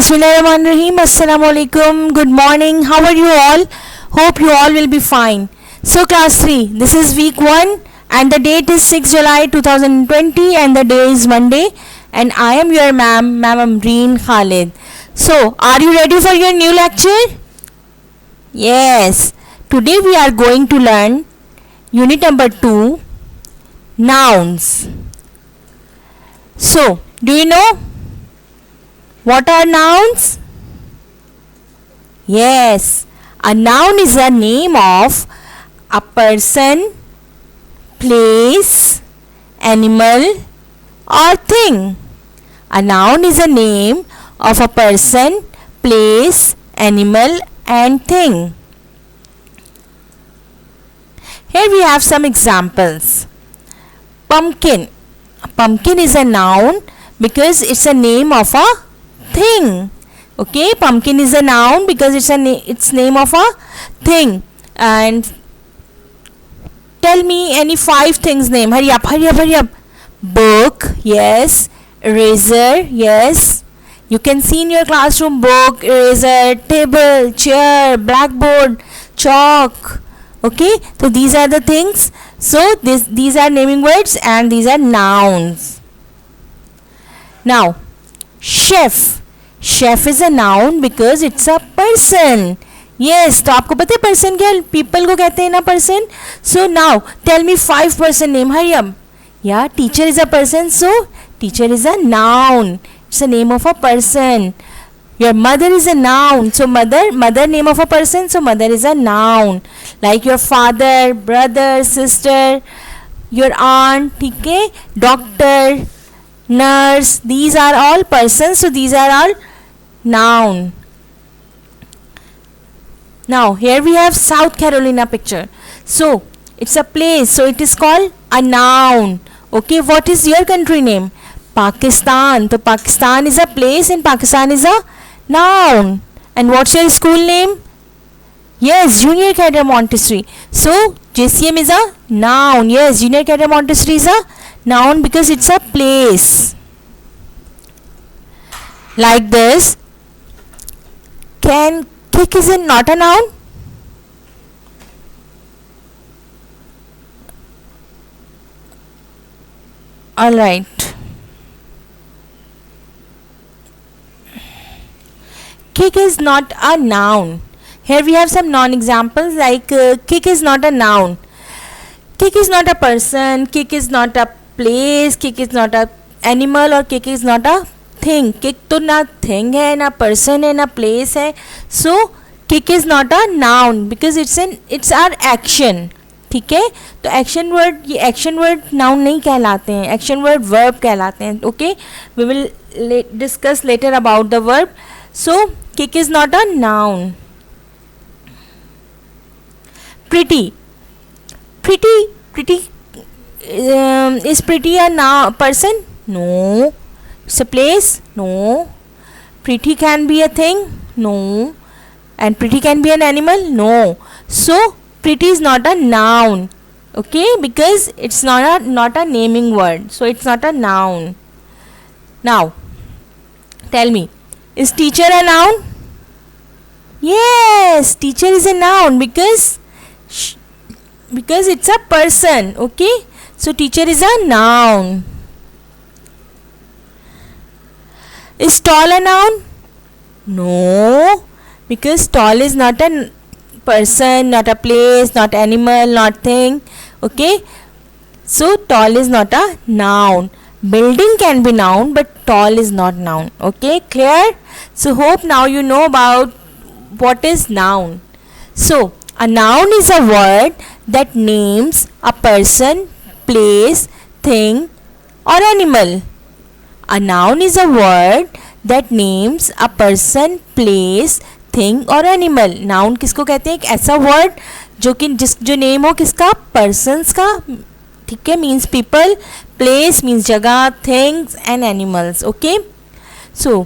Bismillahirrahmanirrahim. Assalamualaikum. Good morning. How are you all? Hope you all will be fine. So class 3, this is week 1 and the date is 6 July 2020 and the day is Monday and I am your ma'am Amreen Khalid. So, are you ready for your new lecture? Yes. Today we are going to learn unit number 2, nouns. So, do you know what are nouns? Yes, a noun is a name of a person, place, animal or thing. A noun is a name of a person, place, animal and thing. Here we have some examples. Pumpkin. Pumpkin is a noun because it's a name of a thing. Okay, pumpkin is a noun because it's name of a thing. And tell me any 5 things name. Hurry up. Book, yes. Eraser, yes. You can see in your classroom book, eraser, table, chair, blackboard, chalk. Okay, so these are the things. So these are naming words and these are nouns. Now, chef. Chef is a noun because it's a person. Yes, तो आपको पता है person क्या people को कहते हैं ना person. So now tell me 5 person name. Hurry up. Yeah, teacher is a person. So teacher is a noun. It's a name of a person. Your mother is a noun. So mother name of a person. So mother is a noun. Like your father, brother, sister, your aunt. ठीक है? Doctor, nurse. These are all persons. So these are all noun. Now here we have South Carolina picture. So it's a place. So it is called a noun. Okay, what is your country name? Pakistan. So Pakistan is a place and Pakistan is a noun. And what's your school name? Yes, Junior Cadet Montessori. So JCM is a noun. Yes, Junior Cadet Montessori is a noun because it's a place. Like this. Can kick is not a noun? Alright. Kick is not a noun. Here we have some noun examples like kick is not a noun. Kick is not a person. Kick is not a place. Kick is not a animal or kick is not a thing. Kick तो ना thing है ना person है ना place है. So kick is not a noun because it's our action. ठीक है, तो एक्शन वर्ड ये एक्शन वर्ड नाउन नहीं कहलाते हैं, एक्शन वर्ड वर्ब कहलाते हैं. Okay, we will discuss later about the verb. So kick is not a noun. Pretty. Is pretty a noun person? No. It's a place? No. Pretty can be a thing? No. And pretty can be an animal? No. So pretty is not a noun. Okay, because it's not a naming word. So it's not a noun. Now, tell me, is teacher a noun? Yes, teacher is a noun because it's a person. Okay, so teacher is a noun. Is tall a noun? No, because tall is not a person, not a place, not animal, not thing. Okay, so tall is not a noun. Building can be noun but tall is not noun. Okay, clear? So hope now you know about what is noun. So a noun is a word that names a person, place, thing or animal. A noun is a word that names a person, place, thing और animal. Noun किसको कहते हैं? एक ऐसा word जो name हो किसका? Persons का. ठीक है, मीन्स पीपल, प्लेस मीन्स जगह, things and animals. Okay, so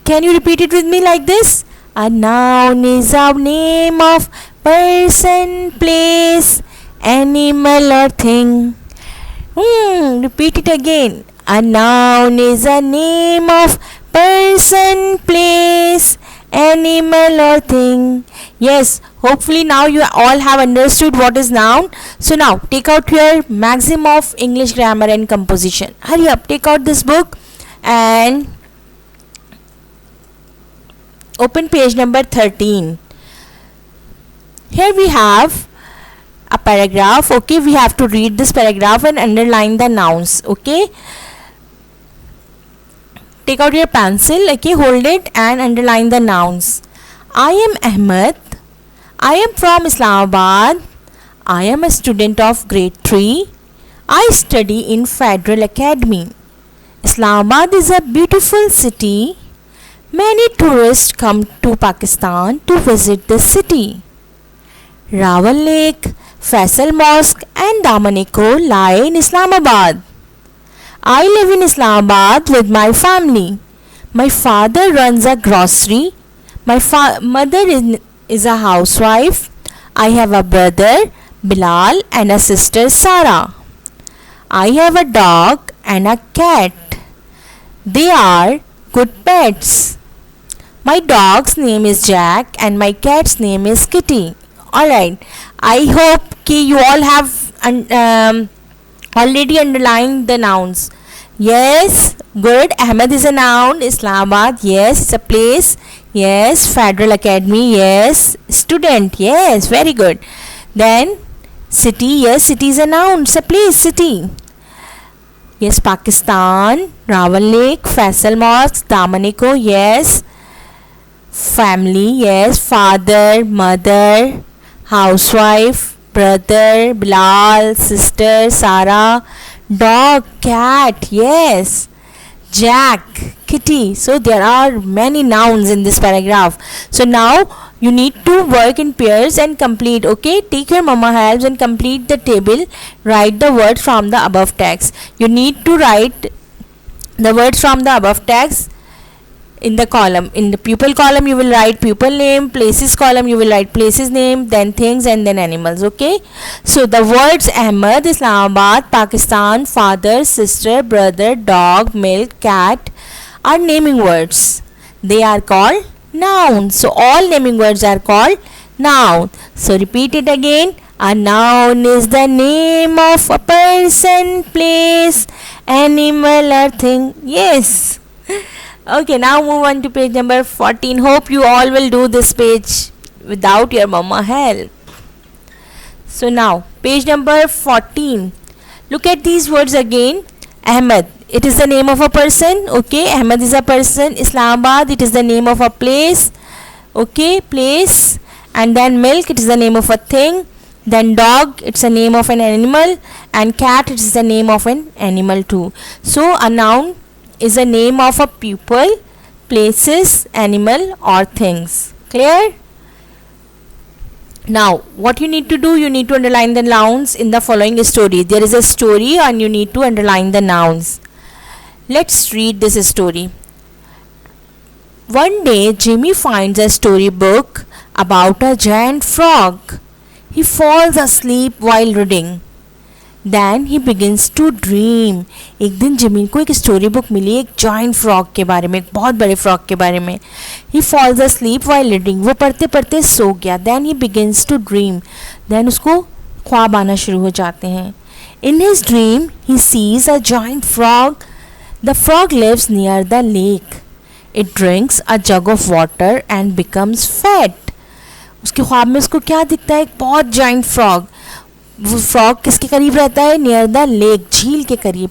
can you repeat it with me like this? A noun is a name of person, place, animal और thing. Repeat it again. A noun is a name of person, place, animal or thing. Yes, hopefully now you all have understood what is noun. So now take out your Maxim of English Grammar and Composition. Hurry up, take out this book and open page number 13. Here we have a paragraph. Okay, we have to read this paragraph and underline the nouns. Okay, take out your pencil. Okay, hold it and underline the nouns. I am Ahmed. I am from Islamabad. I am a student of grade 3. I study in Federal Academy. Islamabad is a beautiful city. Many tourists come to Pakistan to visit this city. Rawal Lake, Faisal Mosque and Damaneko lie in Islamabad. I live in Islamabad with my family. My father runs a grocery. My mother is a housewife. I have a brother, Bilal, and a sister, Sarah. I have a dog and a cat. They are good pets. My dog's name is Jack and my cat's name is Kitty. Alright, I hope you all have already underlined the nouns. Yes, good. Ahmed is a noun. Islamabad, yes, it's a place. Yes, Federal Academy, yes. Student, yes, very good. Then city, yes, city is a noun. It's a place, city. Yes, Pakistan, Rawal Lake, Faisal Mosque, Damaneko, yes. Family, yes, father, mother, housewife, brother, Bilal, sister, Sarah, dog, cat, yes, Jack, Kitty. So there are many nouns in this paragraph. So now you need to work in pairs and complete. Okay, take your mama helps and complete the table. Write the words from the above text. You need to write the words from the above text in the column. In the pupil column you will write pupil name, places column you will write places name, then things, and then animals. Okay, so the words Ahmed, Islamabad, Pakistan, father, sister, brother, dog, milk, cat are naming words. They are called nouns. So all naming words are called noun. So repeat it again. A noun is the name of a person, place, animal or thing. Yes. Okay, now move on to page number 14. Hope you all will do this page without your mama help. So now page number 14. Look at these words again. Ahmed, it is the name of a person. Okay, Ahmed is a person. Islamabad, it is the name of a place. Okay, place. And then milk, it is the name of a thing. Then dog, it's the name of an animal. And cat, it is the name of an animal too. So a noun is a name of a people, places, animal or things. Clear? Now what you need to do, you need to underline the nouns in the following story. There is a story and you need to underline the nouns. Let's read this story. One day Jimmy finds a storybook about a giant frog. He falls asleep while reading. Then he begins to dream. एक दिन Jimmy को एक story book मिली एक joint frog के बारे में, एक बहुत बड़े फ्रॉग के बारे में. He falls asleep while reading. वो पढ़ते पढ़ते सो गया. Then he begins to dream. Then उसको ख्वाब आना शुरू हो जाते हैं. In his dream he sees a giant frog. The frog lives near the lake. It drinks a jug of water and becomes fat. उसके ख्वाब में उसको क्या दिखता है? एक बहुत जॉइंट फ्रॉग. वो फ्रॉग किसके करीब रहता है? नियर द लेक, झील के करीब.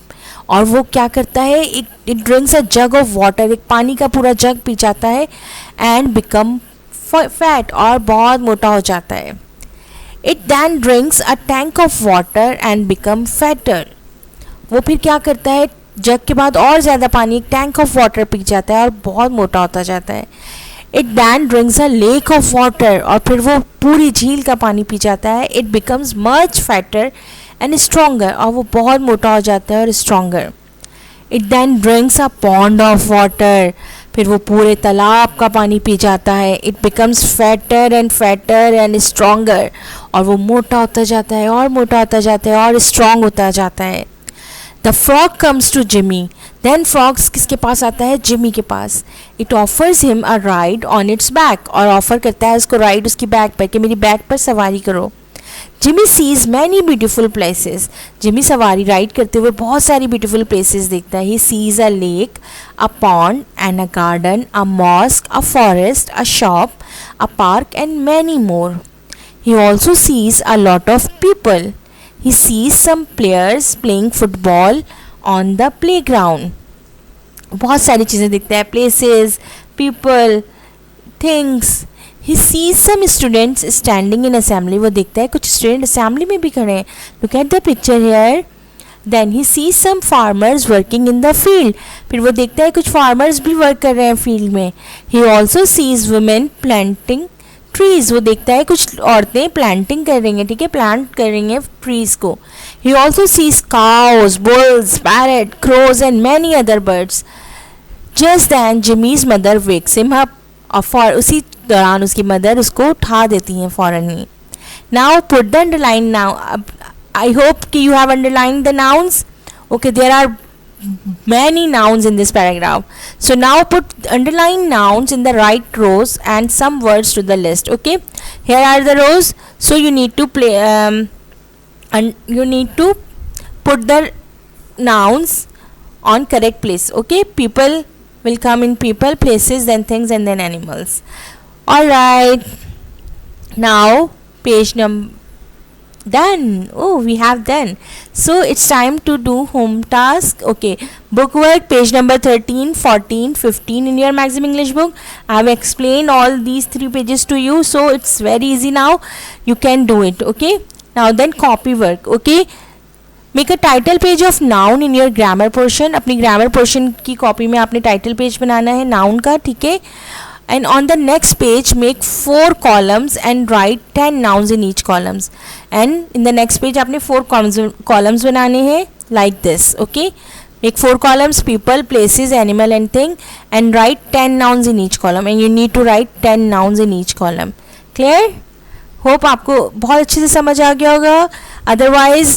और वो क्या करता है? It drinks a jug of water, एक पानी का पूरा जग पी जाता है. एंड बिकम फैट, और बहुत मोटा हो जाता है. It then drinks a tank of water and become fatter. वो फिर क्या करता है? जग के बाद और ज़्यादा पानी, एक टैंक ऑफ वाटर पी जाता है और बहुत मोटा होता जाता है. It then drinks a lake of water, और फिर वो पूरी झील का पानी पी जाता है. It becomes much fatter and stronger, और वो बहुत मोटा हो जाता है और stronger. It then drinks a pond of water, फिर वो पूरे तालाब का पानी पी जाता है. It becomes fatter and stronger, और वो मोटा होता जाता है और मोटा होता जाता है और स्ट्रॉन्ग होता जाता है. The frog comes to Jimmy. Then frogs किसके पास आता है? जिमी के पास. It offers him a ride on its back. और ऑफर करता है उसको राइड उसकी बैक पर कि मेरी बैक पर सवारी करो. Jimmy sees many beautiful places. Jimmy सवारी राइड करते हुए बहुत सारी ब्यूटीफुल प्लेसेस देखता है. He sees a lake, a pond and a garden, a mosque, a forest, a shop, a park and many more. He also sees a lot of people. He sees some players playing football on the playground. बहुत सारी चीज़ें दिखता है. Places, people, things. He sees some students standing in assembly. वो देखता है कुछ student assembly में भी खड़े हैं. Look at the picture here. Then he sees some farmers working in the field. फिर वो देखता है कुछ farmers भी work कर रहे हैं field में. He also sees women planting trees. वो देखता है कुछ औरतें प्लांटिंग कर रही हैं. ठीक है, प्लांट कर रही हैं ट्रीज को. He also sees cows, bulls, parrot, crows and many other birds. Just then Jimmy's mother wakes him up. और उसी दौरान उसकी मदर उसको उठा देती हैं फ़ौरन ही. Now put the underline. Now I hope कि you have underline the nouns. Okay, there are many nouns in this paragraph. So now put underline nouns in the right rows and some words to the list. Okay, here are the rows. So you need to play and you need to put the nouns on correct place. Okay, people will come in people, places, then things, and then animals. All right, now page number done. Oh, we have done. So it's time to do home task. Okay, book work, page number 13, 14, 15 in your Maxim English book. I have explained all these 3 pages to you, so it's very easy now. You can do it. Okay, now then copy work. Okay, make a title page of noun in your grammar portion. अपनी grammar portion की copy में आपने title page बनाना है noun का. ठीक है, and on the next page make 4 columns and write 10 nouns in each columns. And in the next page आपने 4 columns बनाने हैं like this. Okay, make 4 columns, people, places, animal and thing, and write 10 nouns in each column. And you need to write 10 nouns in each column. Clear? Hope आपको बहुत अच्छे से समझ आ गया होगा. Otherwise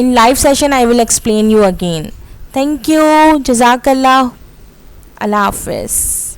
in live session I will explain you again. Thank you. Jazakallah. Allah Hafiz.